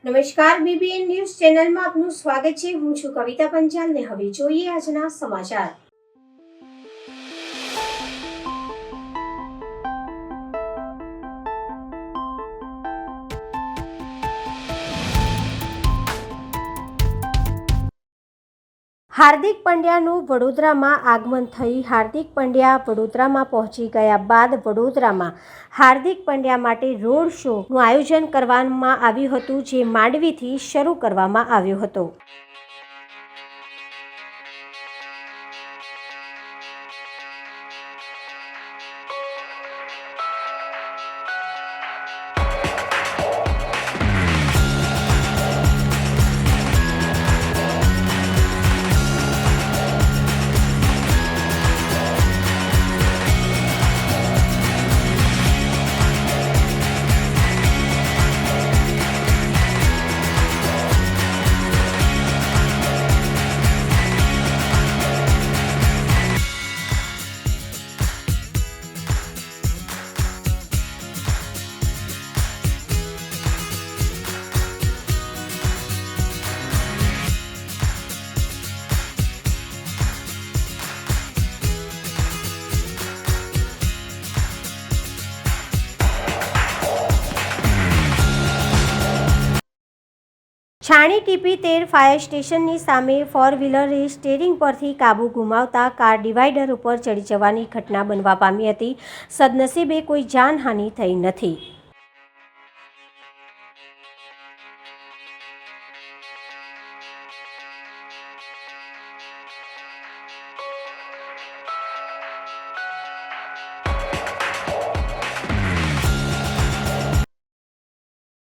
નમસ્કાર, BBN news ચેનલમાં આપનું સ્વાગત છે। હું છું કવિતા પંચાલ ને હવે જોઈએ આજના સમાચાર। હાર્દિક પંડ્યાનું વડોદરામાં આગમન થઈ। હાર્દિક પંડ્યા વડોદરામાં પહોંચી ગયા બાદ વડોદરામાં હાર્દિક પંડ્યા માટે રોડ શોનું આયોજન કરવામાં આવ્યું હતું, જે માંડવીથી શરૂ કરવામાં આવ્યો હતો। છાણી ટીપી તેર ફાયર સ્ટેશનની સામે ફોર વ્હીલરે સ્ટીયરિંગ પરથી કાબુ ગુમાવતા કાર ડિવાઈડર ઉપર ચડી જવાની ઘટના બનવા પામી હતી। સદનસીબે કોઈ જાનહાનિ થઈ નથી।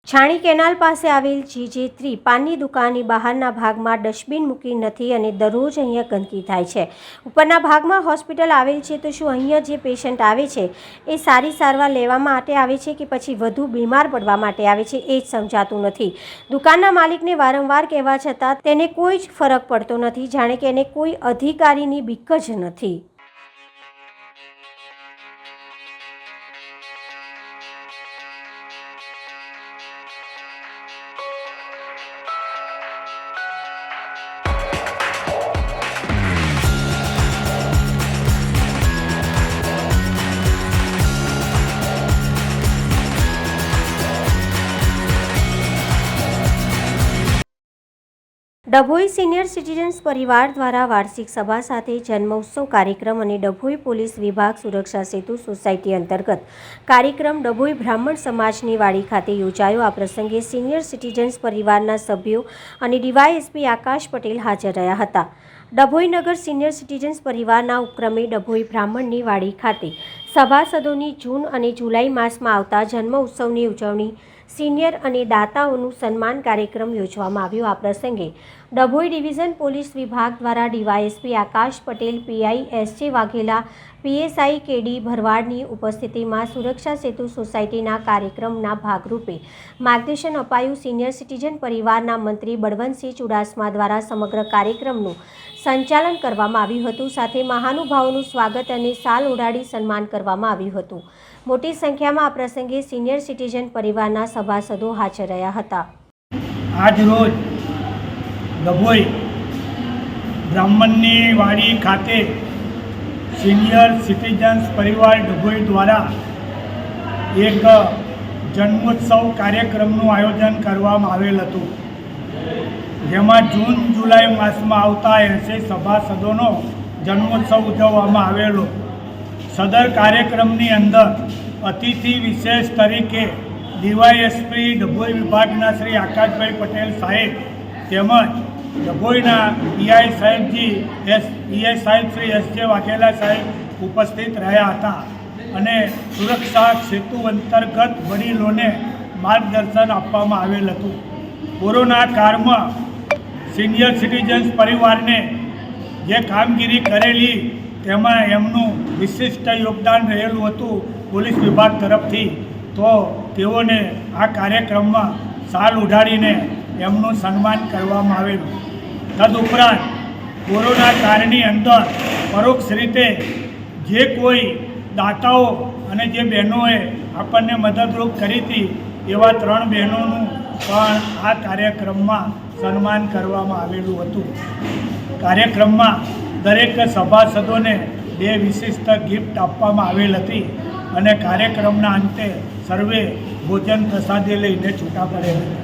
છાણી કેનાલ પાસે આવેલ GJ3 પાનની દુકાનની બહારના ભાગમાં ડસ્ટબિન મૂકી નથી અને દરરોજ અહીંયા ગંદકી થાય છે। ઉપરના ભાગમાં હોસ્પિટલ આવેલ છે, તો શું અહીંયા જે પેશન્ટ આવે છે એ સારી સારવાર લેવા માટે આવે છે કે પછી વધુ બીમાર પડવા માટે આવે છે, એ જ સમજાતું નથી। દુકાનના માલિકને વારંવાર કહેવા છતાં તેને કોઈ જ ફરક પડતો નથી, જાણે કે એને કોઈ અધિકારીની બીક જ નથી। ડભોઈ સિનિયર સિટીઝન્સ પરિવાર દ્વારા વાર્ષિક સભા સાથે જન્મોત્સવ કાર્યક્રમ અને ડભોઈ પોલીસ વિભાગ સુરક્ષા સેતુ સોસાયટી અંતર્ગત કાર્યક્રમ ડભોઈ બ્રાહ્મણ સમાજની વાડી ખાતે યોજાયો। આ પ્રસંગે સિનિયર સિટીઝન્સ પરિવારના સભ્યો અને ડીવાયએસપી આકાશ પટેલ હાજર રહ્યા હતા। ડભોઈ નગર સિનિયર સિટીઝન્સ પરિવારના ઉપક્રમે ડભોઈ બ્રાહ્મણની વાડી ખાતે સભાસદોની જૂન અને જુલાઈ માસમાં આવતા જન્મ ઉત્સવની ઉજવણી, સિનિયર અને દાતાઓનું સન્માન કાર્યક્રમ યોજવામાં આવ્યો। આ પ્રસંગે ડભોઈ ડિવિઝન પોલીસ વિભાગ દ્વારા DYSP Akash Patel, PI SJ Vaghela, PSI KD ભરવાડની ઉપસ્થિતિમાં સુરક્ષા સેતુ સોસાયટીના કાર્યક્રમના ભાગરૂપે માર્ગદર્શન અપાયું। સિનિયર સિટીઝન પરિવારના મંત્રી બળવંતસિંહ ચુડાસમા દ્વારા સમગ્ર કાર્યક્રમનું સંચાલન કરવામાં આવ્યું હતું। સાથે મહાનુભાવોનું સ્વાગત અને શાલ ઓઢાડી સન્માન કરવામાં આવ્યું હતું। મોટી સંખ્યામાં આ પ્રસંગે સિનિયર સિટીઝન પરિવારના સભાસદો હાજર રહ્યા હતા। આજ રોજ ડભોઈ બ્રાહ્મણની વાડી ખાતે સિનિયર સિટીઝન્સ પરિવાર ડભોઈ દ્વારા એક જન્મોત્સવ કાર્યક્રમનું આયોજન કરવામાં આવેલ હતું, જેમાં જૂન જુલાઈ માસમાં આવતા 80 સભાસદોનો જન્મોત્સવ ઉજવવામાં આવેલો। સદર કાર્યક્રમની અંદર અતિથિ વિશેષ તરીકે ડીવાયએસપી ડભોઈ વિભાગના શ્રી આકાશભાઈ પટેલ સાહેબ તેમજ ડભોઈના PI સાહેબ શ્રી SJ વાઘેલા સાહેબ ઉપસ્થિત રહ્યા હતા અને સુરક્ષા સેતુ અંતર્ગત વડીલોને માર્ગદર્શન આપવામાં આવેલ હતું। કોરોના કાળમાં સિનિયર સિટીઝન્સ પરિવારને જે કામગીરી કરેલી તેમાં એમનું વિશિષ્ટ યોગદાન રહેલું હતું પોલીસ વિભાગ તરફથી, તો તેઓને આ કાર્યક્રમમાં શાલ ઉઢાડીને એમનું સન્માન કરવામાં આવેલું। તદુપરાંત કોરોના કાળની અંદર પરોક્ષ રીતે જે કોઈ દાતાઓ અને જે બહેનોએ આપણને મદદરૂપ કરી હતી એવા 3 બહેનોનું પણ આ કાર્યક્રમમાં સન્માન કરવામાં આવેલું હતું. કાર્યક્રમમાં દરેક સભાસદોને 2 વિશિષ્ટ ગિફ્ટ આપવામાં આવેલ હતી અને કાર્યક્રમના અંતે સર્વે ભોજન પ્રસાદી લઈને છૂટા પડેલ હતા.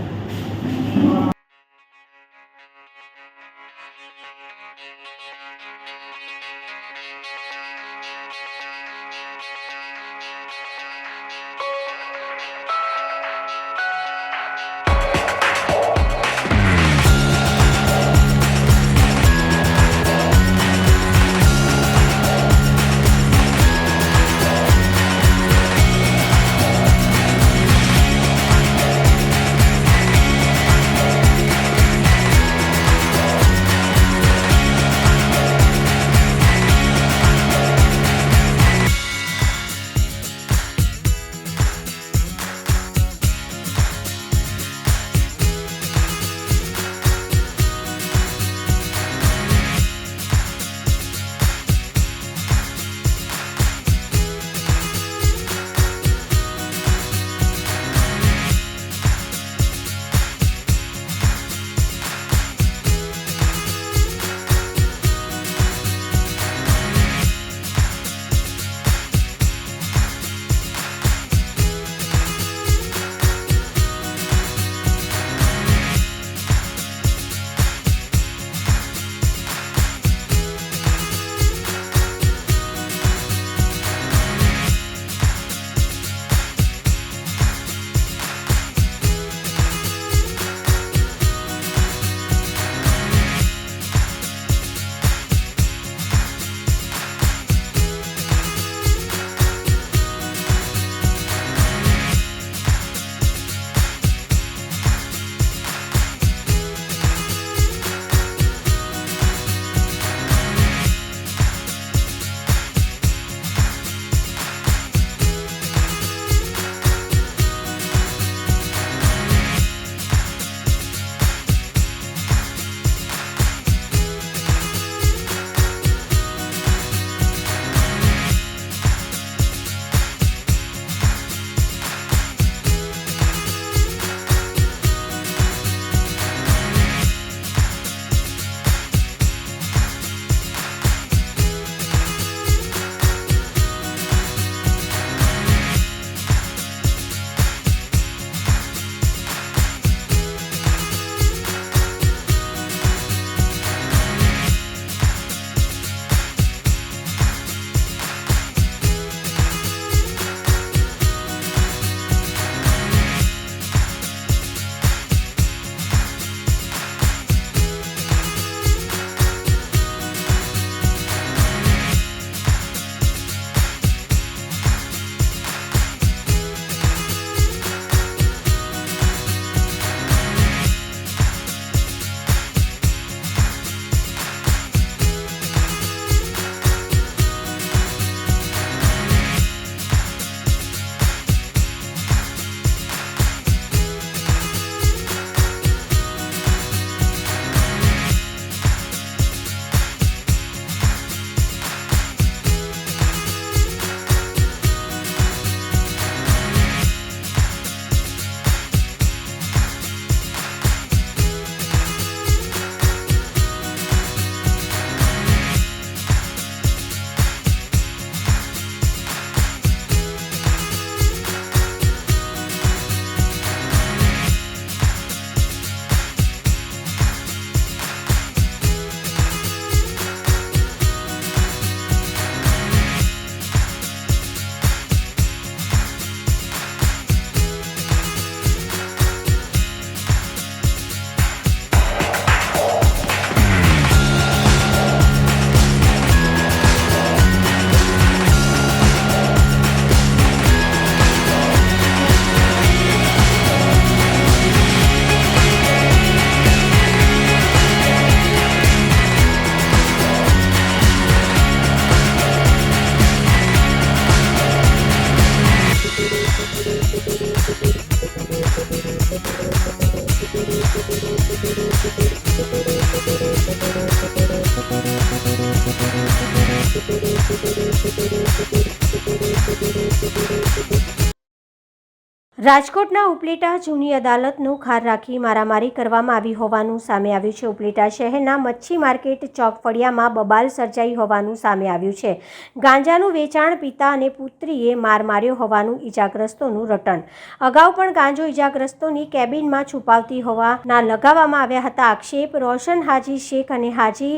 રાજકોટના ઉપલેટા જૂની અદાલતનો ખાર રાખી મારામારી કરવામાં આવી હોવાનું સામે આવ્યું છે. ઉપલેટા શહેરના મચ્છી માર્કેટ ચોક ફળિયામાં બબાલ સર્જાઈ હોવાનું સામે આવ્યું છે. ગાંજાનું વેચાણ પિતા અને પુત્રીએ માર માર્યો હોવાનું ઈજાગ્રસ્તોનું રટણ. અગાઉ પણ ગાંજો ઈજાગ્રસ્તોની કેબિનમાં છુપાવતી હોવાના લગાવવામાં આવ્યા હતા આક્ષેપ. રોશન હાજી શેખ અને હાજી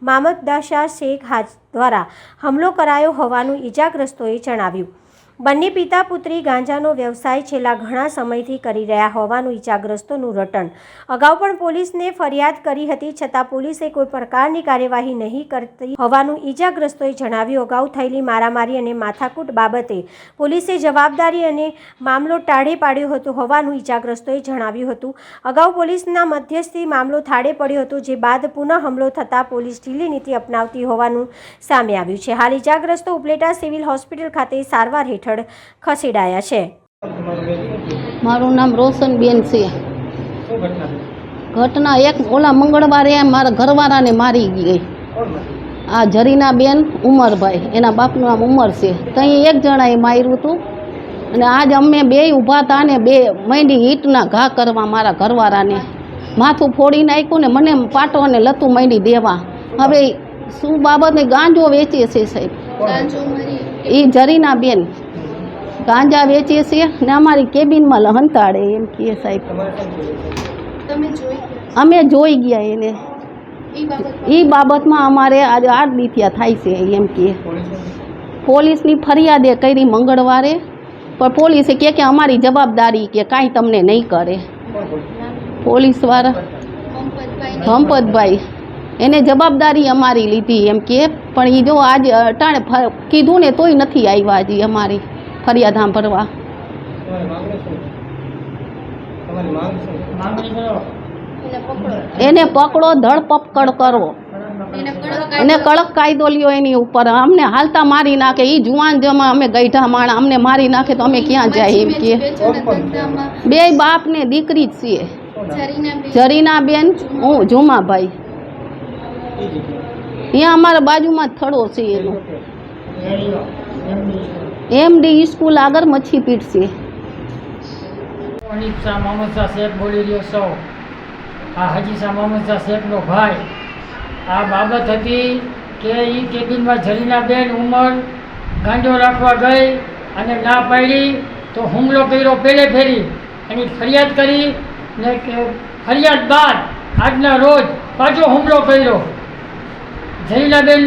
મામદદાશા શેખ દ્વારા હુમલો કરાયો હોવાનું ઈજાગ્રસ્તોએ જણાવ્યું. બંને પિતા પુત્રી ગાંજાનો વ્યવસાય છેલ્લા ઘણા સમયથી કરી રહ્યા હોવાનું ઈજાગ્રસ્તોનું રટણ. અગાઉ પણ પોલીસને ફરિયાદ કરી હતી છતાં પોલીસે કોઈ પ્રકારની કાર્યવાહી નહીં કરતી હોવાનું ઈજાગ્રસ્તોએ જણાવ્યું. અગાઉ થયેલી મારામારી અને માથાકૂટ બાબતે પોલીસે જવાબદારી અને મામલો ટાળે પાડ્યો હતો હોવાનું ઈજાગ્રસ્તોએ જણાવ્યું હતું. અગાઉ પોલીસના મધ્યસ્થી મામલો થાળે પડ્યો હતો, જે બાદ પુનઃ હુમલો થતાં પોલીસ ઢીલી નીતિ અપનાવતી હોવાનું સામે આવ્યું છે. હાલ ઈજાગ્રસ્તો ઉપલેટા સિવિલ હોસ્પિટલ ખાતે સારવાર હેઠળ ખસેડાયા છે. મારું નામ રોશનબેન છે. ઘટના એક ઓલા મંગળવારે મારા ઘરવાળાને મારી ગઈ. આ જરીનાબેન ઉમરભાઈ, એના બાપનું નામ ઉમર છે. ત્યાં એક જણાએ માર્યું હતું અને આજ અમે બે ઊભા હતા ને બે માંડી ઈંટના ઘા કરવા મારા ઘરવાળાને. માથું ફોડી નાખ્યું ને મને પાટો અને લતું માંડી દેવા. હવે શું બાબતને ગાંજો વેચે છે સાહેબ, એ જરીનાબેન ગાંજા વેચે છે ને અમારી કેબિનમાં હંતાડે એમ કહે સાહેબ. અમે જોઈ ગયા એને. એ બાબતમાં અમારે આજે 8 દી થયા થાય છે એમ કહે. પોલીસની ફરિયાદે કરી મંગળવારે, પણ પોલીસે કહે કે અમારી જવાબદારી કે કાંઈ તમને નહીં કરે. પોલીસવાળા ભંપતભાઈ એને જવાબદારી અમારી લીધી એમ કહે, પણ એ જો આજે અટાણે કીધું ને તોય નથી આવ્યા હજી અમારી ફરિયાદ સાંભળવા. એને પકડો, ધરપકડ કરો, એને કડક કાયદો લ્યો એની ઉપર. અમને હાલતા મારી નાખે. એ જુવાન જમા અમે ગઈઢા માણા, અમને મારી નાખે તો અમે ક્યાં જાય એમ કે. બે બાપ ને દીકરી જ છીએ, જરીનાબેન જુમાભાઈ. અહીંયા અમારા બાજુમાં જ થડો છે એનો. એમડી સ્કૂલ આગળ મચ્છી પીટ છે. અનિક શાહ મોહમ્મદ શાહ શેખ બોલી રહ્યો સૌ. આ હાજી શાહ મોહમ્મદ શાહ શેખનો ભાઈ. આ બાબત હતી કે એ કેબિનમાં જરીનાબેન ઉમર ગાંજો રાખવા ગઈ અને ના પાડી તો હુમલો કર્યો પહેલે ફેરી. એની ફરિયાદ કરી ને ફરિયાદ બાદ આજના રોજ પાછો હુમલો કર્યો. જરીનાબેન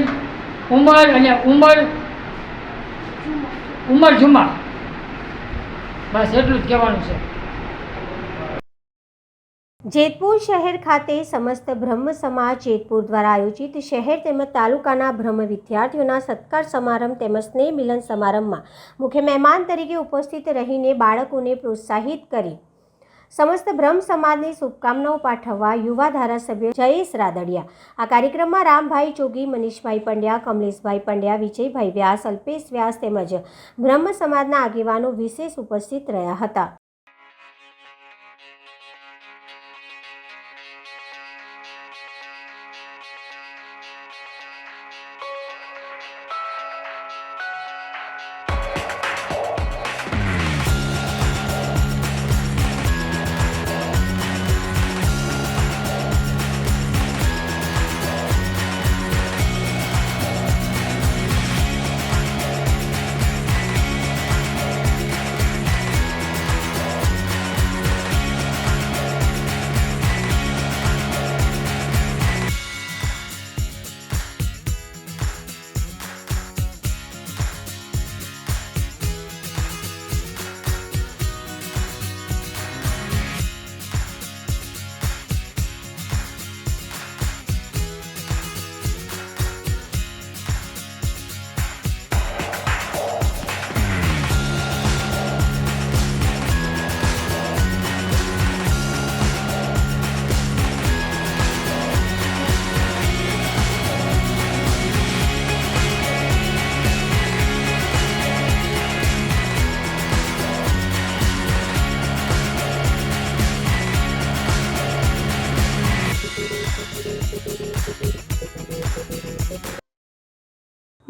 ઉમર અને ઉમર જુમા. બસ એટલું જ કહેવાનું છે. જેતપુર શહેર ખાતે સમસ્ત બ્રહ્મ સમાજ જેતપુર દ્વારા આયોજિત શહેર તેમજ તાલુકાના બ્રહ્મ વિદ્યાર્થીઓના સત્કાર સમારંભ તેમજ સ્નેહ મિલન સમારંભમાં મુખ્ય મહેમાન તરીકે ઉપસ્થિત રહીને બાળકોને પ્રોત્સાહિત કરી સમસ્ત બ્રહ્મ સમાજને શુભકામનાઓ પાઠવવા યુવા ધારાસભ્ય જયેશ રાદડિયા. આ કાર્યક્રમમાં રામભાઈ જોગી, મનીષભાઈ પંડ્યા, કમલેશભાઈ પંડ્યા, વિજયભાઈ વ્યાસ, અલ્પેશ વ્યાસ તેમજ બ્રહ્મ સમાજના આગેવાનો વિશેષ ઉપસ્થિત રહ્યા હતા.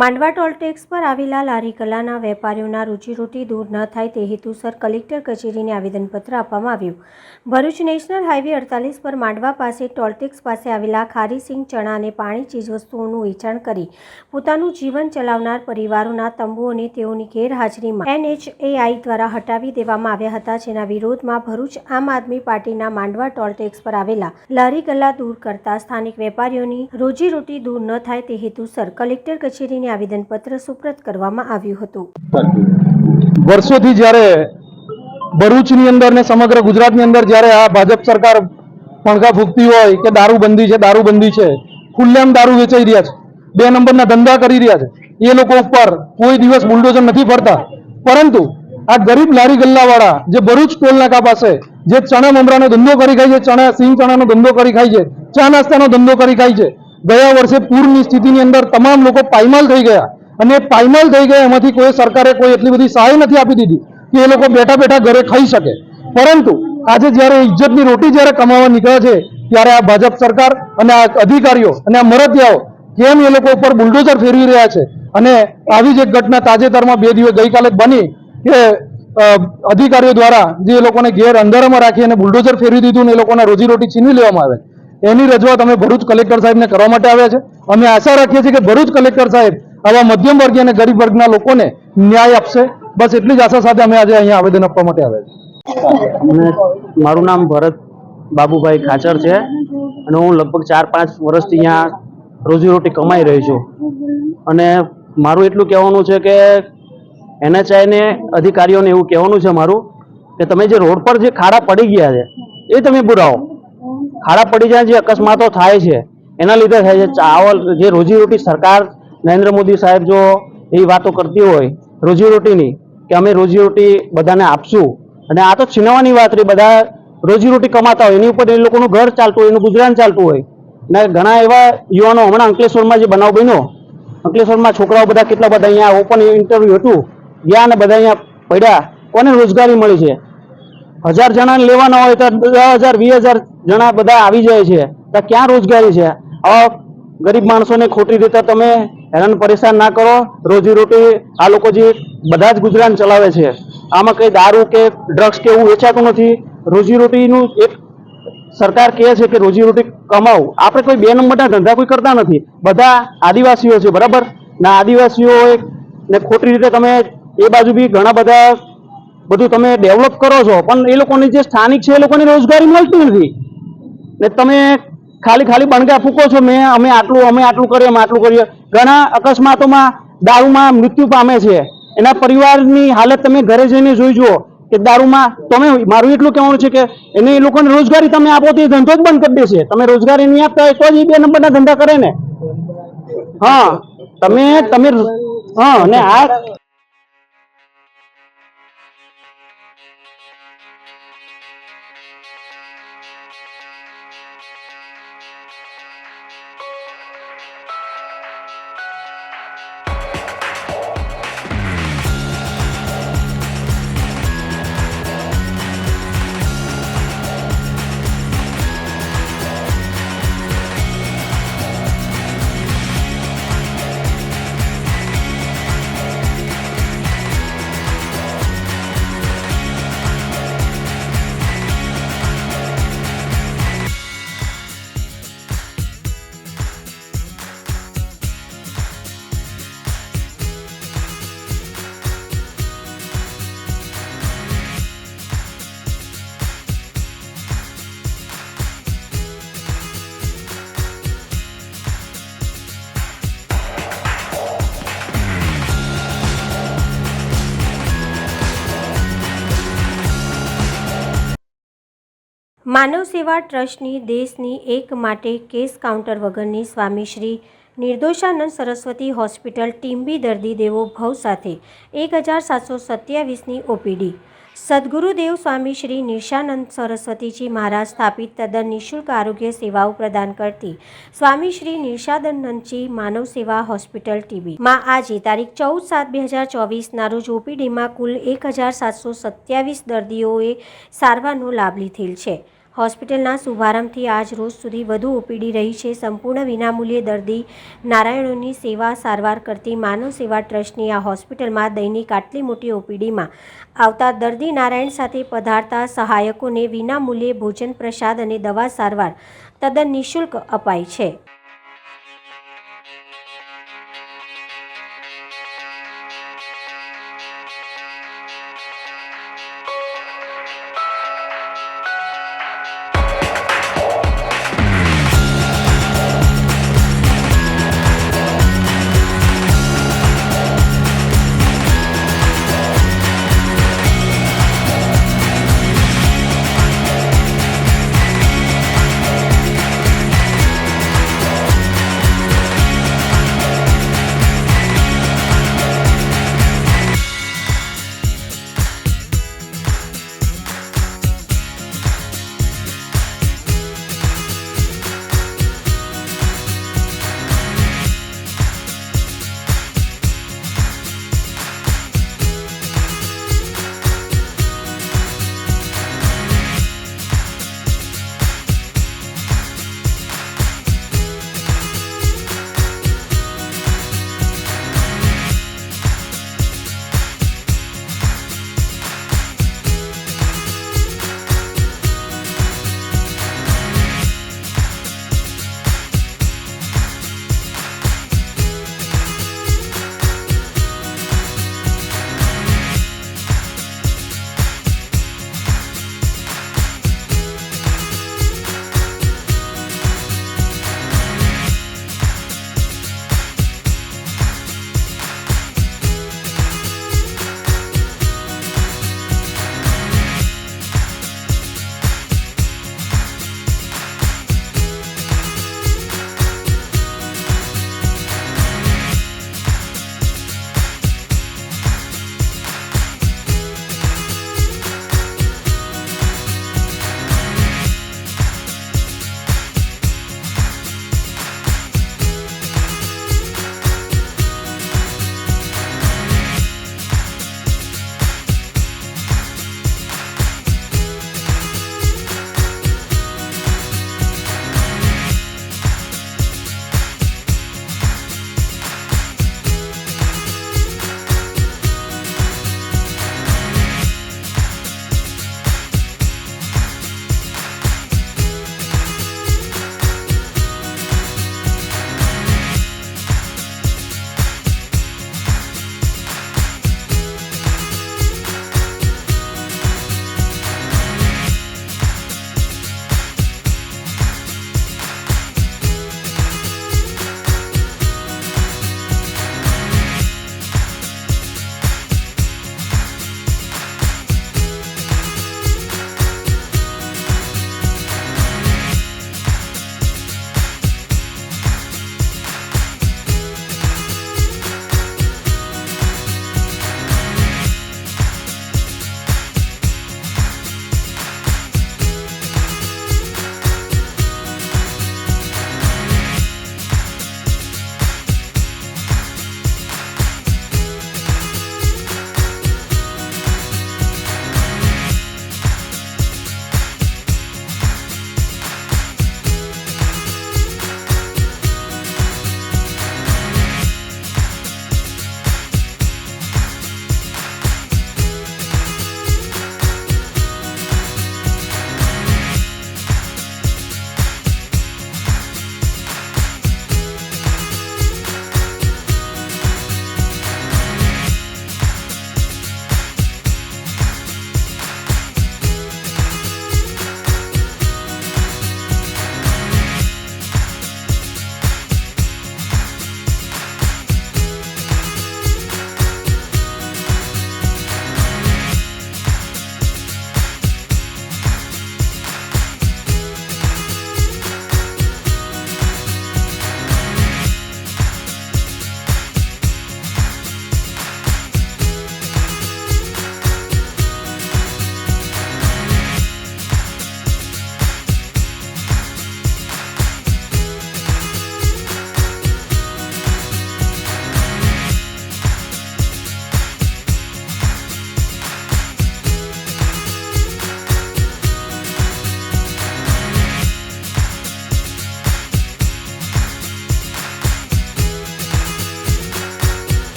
માંડવા ટોલટેક્સ પર આવેલા લારી ગલ્લાના વેપારીઓના રોજીરોટી દૂર ન થાય તે હેતુસર કલેક્ટર કચેરીને આવેદનપત્ર આપવામાં આવ્યું. ભરૂચ નેશનલ હાઈવે 48 પર માંડવા પાસે ટોલટેક્સ પાસે આવેલા ખારીસિંગ ચણા અને પાણી ચીજવસ્તુઓનું વેચાણ કરી પોતાનું જીવન ચલાવનાર પરિવારોના તંબુઓને તેઓની ગેરહાજરીમાં NHAI દ્વારા હટાવી દેવામાં આવ્યા હતા, જેના વિરોધમાં ભરૂચ આમ આદમી પાર્ટીના માંડવા ટોલટેક્સ પર આવેલા લારી ગલ્લા દૂર કરતા સ્થાનિક વેપારીઓની રોજીરોટી દૂર ન થાય તે હેતુસર કલેક્ટર કચેરી આવેદનપત્ર સુપ્રત કરવામાં આવ્યું હતું. વર્ષોથી જ્યારે ભરૂચની અંદર ને સમગ્ર ગુજરાતની અંદર જ્યારે આ ભાજપ સરકાર પણગા ફૂંકતી હોય કે દારૂબંધી છે, ખુલ્લેઆમ દારૂ વેચાઈ રહ્યા છે, 2 નંબરના ધંધા કરી રહ્યા છે, એ લોકો ઉપર કોઈ દિવસ બુલડોઝર નથી ફરતા. પરંતુ આ ગરીબ લારી ગલ્લાવાળા જે ભરૂચ ટોલ નાકા પાસે જે ચણા મમરાનો ધંધો કરી ખાય છે, સિંગ ચણાનો ધંધો કરી ખાય છે, ચા નાસ્તાનો ધંધો કરી ખાય છે, ગયા વર્ષે પૂરની સ્થિતિની અંદર તમામ લોકો પાયમાલ થઈ ગયા અને પાયમાલ થઈ ગયા એમાંથી કોઈ સરકારે કોઈ એટલી બધી સહાય નથી આપી દીધી કે એ લોકો બેઠા બેઠા ઘરે ખાઈ શકે. પરંતુ આજે જ્યારે ઇજ્જતની રોટી જ્યારે કમાવા નીકળે છે ત્યારે આ ભાજપ સરકાર અને આ અધિકારીઓ અને આ મરતિયાઓ કેમ એ લોકો ઉપર બુલડોઝર ફેરવી રહ્યા છે. અને આવી જ એક ઘટના તાજેતરમાં ગઈકાલે બની કે અધિકારીઓ દ્વારા જે લોકોને ઘેર અંધારામાં રાખી અને બુલડોઝર ફેરવી દીધું ને એ લોકોના રોજીરોટી છીનવી લેવામાં આવે. એની રજૂઆત અમે ભરૂચ કલેક્ટર સાહેબને કરવા માટે આવ્યા છે. અમે આશા રાખીએ છીએ કે ભરૂચ કલેક્ટર સાહેબ આવા મધ્યમ વર્ગીય અને ગરીબ વર્ગના લોકોને ન્યાય આપશે. બસ એટલી જ આશા સાથે અમે આજે અહીંયા આવેદન આપવા માટે આવ્યા છીએ. મારું નામ ભરત બાબુભાઈ ખાચર છે અને હું લગભગ 4-5 વર્ષથી અહીંયા રોજીરોટી કમાઈ રહી છું. અને મારું એટલું કહેવાનું છે કે NHI ને અધિકારીઓને એવું કહેવાનું છે મારું કે તમે જે રોડ પર જે ખાડા પડી ગયા છે એ તમે પુરાવો. ખાડા પડી જાય જે અકસ્માતો થાય છે એના લીધે થાય છે. ચાવલ જે રોજીરોટી સરકાર નરેન્દ્ર મોદી સાહેબ જો એવી વાતો કરતી હોય રોજીરોટીની કે અમે રોજીરોટી બધાને આપશું, અને આ તો છીનવાની વાત રહી. બધા રોજીરોટી કમાતા હોય એની ઉપર એ લોકોનું ઘર ચાલતું હોય, એનું ગુજરાન ચાલતું હોય. ને ઘણા એવા યુવાનો હમણાં અંકલેશ્વરમાં જે બનાવ બન્યો, અંકલેશ્વરમાં છોકરાઓ બધા કેટલા બધા અહીંયા ઓપન ઇન્ટરવ્યુ હતું ગયા અને બધા અહીંયા પડ્યા. કોને રોજગારી મળી છે? 1000 જણાને લેવાના હોય તો 10,000 20,000 જણા બધા આવી જાય છે. તો ક્યાં રોજગારી છે? આવા ગરીબ માણસોને ખોટી રીતે તમે હેરાન પરેશાન ના કરો. રોજીરોટી આ લોકો જે બધા જ ગુજરાન ચલાવે છે, આમાં કઈ દારૂ કે ડ્રગ્સ કે એવું વેચાતું નથી. રોજીરોટીનું એક સરકાર કહે છે કે રોજીરોટી કમાવું. આપણે કોઈ 2 નંબરના ધંધા કોઈ કરતા નથી. બધા આદિવાસીઓ છે, બરાબર? ના આદિવાસીઓ ને ખોટી રીતે તમે એ બાજુ બી ઘણા બધા બધું તમે ડેવલપ કરો છો, પણ એ લોકોની જે સ્થાનિક છે એ લોકોને રોજગારી મળતી નથી. ને તમે ખાલી બણગા ફૂકો છો, અમે આટલું કરીએ. ઘણા અકસ્માતોમાં દારૂમાં મૃત્યુ પામે છે. એના પરિવારની હાલત તમે ઘરે જઈને જોઈ જુઓ કે દારૂમાં તમે. મારું એટલું કહેવાનું છે કે એ લોકોને રોજગારી તમે આપો તો એ ધંધો જ બંધ કરી દેશે. તમે રોજગારી નહીં આપતા હોય તો જ એ 2 નંબરના ધંધા કરે ને. હા, તમે હા. ને આ માનવ સેવા ટ્રસ્ટની દેશની એક માટે કેસ કાઉન્ટર વગરની સ્વામી શ્રી નિર્દોષાનંદ સરસ્વતી હોસ્પિટલ ટીમ્બી દર્દી દેવો ભવ સાથે 1727ની OPD સદગુરુદેવ સ્વામી શ્રી નિર્શાનંદ સરસ્વતીજી મહારાજ સ્થાપિત તદ્દન નિઃશુલ્ક આરોગ્ય સેવાઓ પ્રદાન કરતી સ્વામી શ્રી નિર્શાનંદજી માનવ સેવા હોસ્પિટલ ટીબી માં આજે તારીખ 14/7/2024ના રોજ OPDમાં કુલ 1727 દર્દીઓએ સારવારનો લાભ લીધેલ છે. હોસ્પિટલના શુભારંભથી આજ રોજ સુધી વધુ ઓપીડી રહી છે. સંપૂર્ણ વિનામૂલ્યે દર્દી નારાયણોની સેવા સારવાર કરતી માનવ સેવા ટ્રસ્ટની આ હોસ્પિટલમાં દૈનિક આટલી મોટી ઓપીડીમાં આવતા દર્દી નારાયણ સાથે પધારતા સહાયકોને વિનામૂલ્યે ભોજન, પ્રસાદ અને દવા સારવાર તદ્દન નિઃશુલ્ક અપાય છે.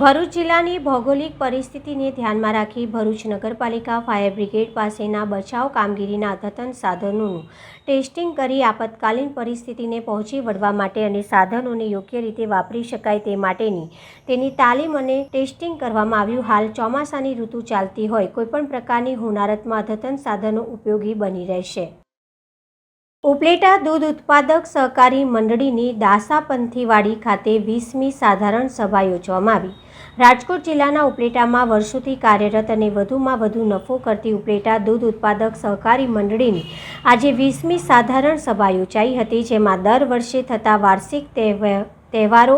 ભરૂચ જિલ્લાની ભૌગોલિક પરિસ્થિતિને ધ્યાનમાં રાખી ભરૂચ નગરપાલિકા ફાયર બ્રિગેડ પાસેના બચાવ કામગીરીના અદ્યતન સાધનોનું ટેસ્ટિંગ કરી આપતકાલીન પરિસ્થિતિને પહોંચી વળવા માટે અને સાધનોને યોગ્ય રીતે વાપરી શકાય તે માટેની તેની તાલીમ અને ટેસ્ટિંગ કરવામાં આવ્યું. હાલ ચોમાસાની ઋતુ ચાલતી હોય કોઈપણ પ્રકારની હોનારતમાં અદ્યતન સાધનો ઉપયોગી બની રહેશે. ઉપલેટા દૂધ ઉત્પાદક સહકારી મંડળીની દાસાપંથીવાડી ખાતે 20મી સાધારણ સભા યોજવામાં આવી. રાજકોટ જિલ્લાના ઉપલેટામાં વર્ષોથી કાર્યરત અને વધુમાં વધુ નફો કરતી ઉપલેટા દૂધ ઉત્પાદક સહકારી મંડળીની આજે 20મી સાધારણ સભા યોજાઈ હતી, જેમાં દર વર્ષે થતા વાર્ષિક તહેવારો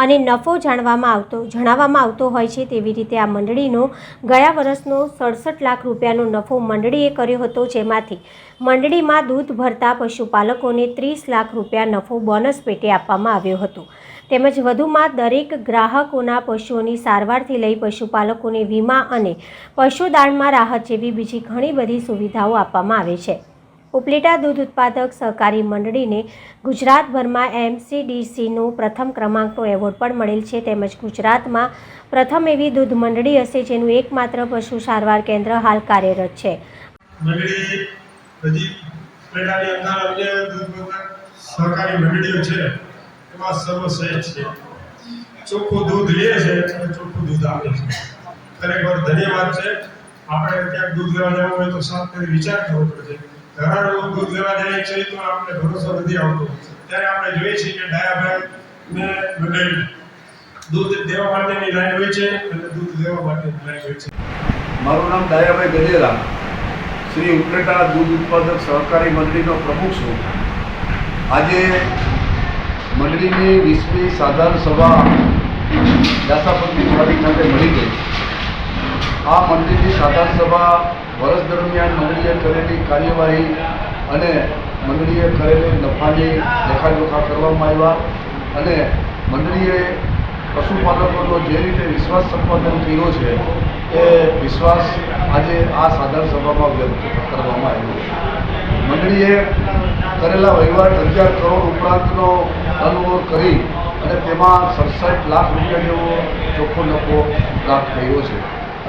અને નફો જણાવવામાં આવતો હોય છે. તેવી રીતે આ મંડળીનો ગયા વર્ષનો 67 લાખ રૂપિયાનો નફો મંડળીએ કર્યો હતો, જેમાંથી મંડળીમાં દૂધ ભરતા પશુપાલકોને 30 લાખ રૂપિયા નફો બોનસ પેટે આપવામાં આવ્યો હતો. તેમજ વધુમાં દરેક ગ્રાહકોના પશુઓની સારવારથી લઈ પશુપાલકોને વીમા અને પશુદાણમાં રાહત જેવી બીજી ઘણી બધી સુવિધાઓ આપવામાં આવે છે. ઉપલેટા દૂધ ઉત્પાદક સહકારી મંડળીને ગુજરાતભરમાં MCDCનો પ્રથમ ક્રમાંકનો એવોર્ડ પણ મળેલ છે. તેમજ ગુજરાતમાં પ્રથમ એવી દૂધ મંડળી હશે જેનું એકમાત્ર પશુ સારવાર કેન્દ્ર હાલ કાર્યરત છે. મંડળી હજી ઉપલેટાની અંદર અન્ય દૂધ સહકારી મંડળીઓ છે એમાં સર્વશ્રેષ્ઠ છે. ચોખ્ખું દૂધ લે છે અને ચોખ્ખું દૂધ આપે છે. ખરેખર ધન્યવાદ છે. આપણે ક્યાંક દૂધ લેવા જવું હોય તો સાફ કરી વિચાર કરવો પડે છે. ઘણા દૂધ લેવા જાય છે તો આપણે ભરોસો નથી આવતો. ત્યારે આપણે જોઈએ છીએ કે ડાયાભાઈ ને મંડળી દૂધ દેવા માટેની લાઈન હોય છે અને દૂધ લેવા માટેની લાઈન હોય છે. મારું નામ ડાયાભાઈ ગજેરા, શ્રી ઉપલેટા દૂધ ઉત્પાદક સહકારી મંડળીનો પ્રમુખ છું. આજે મંડળીની 20મી સાધારણ સભા દાસાપંથીવાડી ખાતે મળી ગઈ. આ મંડળીની સાધારણ સભા વર્ષ દરમિયાન મંડળીએ કરેલી કાર્યવાહી અને મંડળીએ કરેલી નફાની લેખાજોખા કરવામાં આવ્યા અને મંડળીએ પશુપાલકોનો જે રીતે વિશ્વાસ સંપાદન કર્યો છે એ વિશ્વાસ આજે આ સાધારણ સભામાં વ્યક્ત કરવામાં આવ્યો. મંડળીએ કરેલા વહીવટ 11 કરોડ ઉપરાંતનો ટર્નઓવર કરી અને તેમાં 67 લાખ રૂપિયા જેવો ચોખ્ખો નફો પ્રાપ્ત કર્યો છે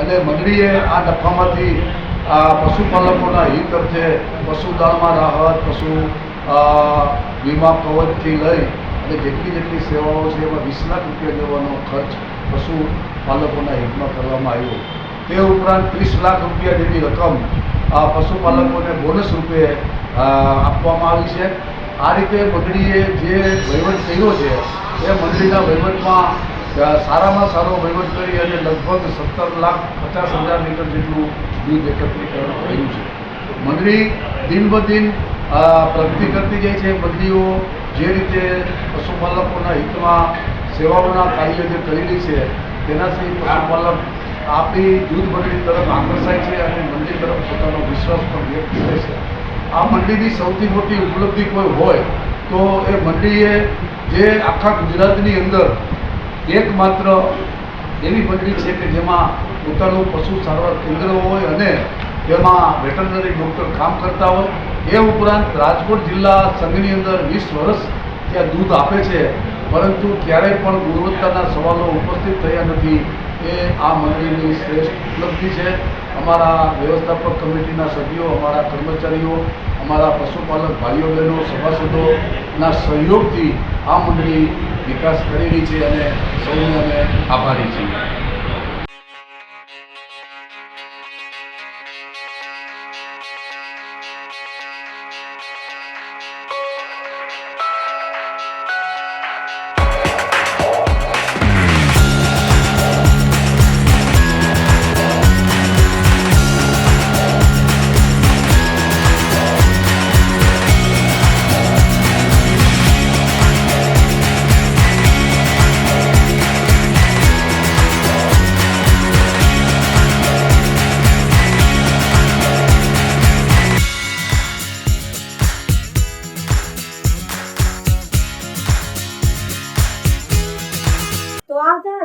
અને મંડળીએ આ નફામાંથી આ પશુપાલકોના હિત અર્થે પશુદાણમાં રાહત, પશુ વીમા કવચથી લઈ અને જેટલી સેવાઓ છે એમાં 20 લાખ રૂપિયા જેવાનો ખર્ચ પશુપાલકોના હિતમાં કરવામાં આવ્યો. તે ઉપરાંત 30 લાખ રૂપિયા જેવી રકમ આ પશુપાલકોને બોનસ રૂપે આપવામાં આવી છે. આ રીતે મંડળીએ જે વહીવટ કર્યો છે એ મંડળીના વહીવટમાં સારામાં સારો વહીવટ કરી અને લગભગ 17,50,000 લીટર જેટલું દૂધ એકત્રીકરણ કર્યું છે. મંડળી દિન બ દિન પ્રગતિ કરતી જાય છે. મંડળીઓ જે રીતે પશુપાલકોના હિતમાં સેવાઓના કાર્ય જે કરી રહી છે તેનાથી પશુપાલક આપણી દૂધ મંડળી તરફ આકર્ષાય છે અને મંડળી તરફ પોતાનો વિશ્વાસ પણ વ્યક્ત કરે છે. આ મંડળીની સૌથી મોટી ઉપલબ્ધિ કોઈ હોય તો એ મંડળીએ જે આખા ગુજરાતની અંદર એકમાત્ર એવી મંડળી છે કે જેમાં પોતાનું પશુ સારવાર કેન્દ્ર હોય અને તેમાં વેટરનરી ડૉક્ટર કામ કરતા હોય. એ ઉપરાંત રાજકોટ જિલ્લા સંઘની અંદર 20 વર્ષ ત્યાં દૂધ આપે છે, પરંતુ ક્યારેય પણ ગુણવત્તાના સવાલો ઉપસ્થિત થયા નથી. એ આ મંડળીની શ્રેષ્ઠ ઉપલબ્ધિ છે. અમારા વ્યવસ્થાપક કમિટીના સભ્યો, અમારા કર્મચારીઓ, અમારા પશુપાલક ભાઈઓ બહેનો, સભાસદોના સહયોગથી આ મંડળી વિકાસ કરી રહી છે અને સૌને અમે આભારી છીએ.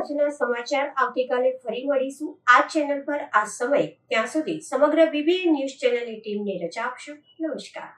આજના સમાચાર આવતીકાલે ફરી મળીશું આ ચેનલ પર આ સમય. ત્યાં સુધી સમગ્ર BBN ન્યૂઝ ચેનલની ટીમને રજા આપશો. નમસ્કાર.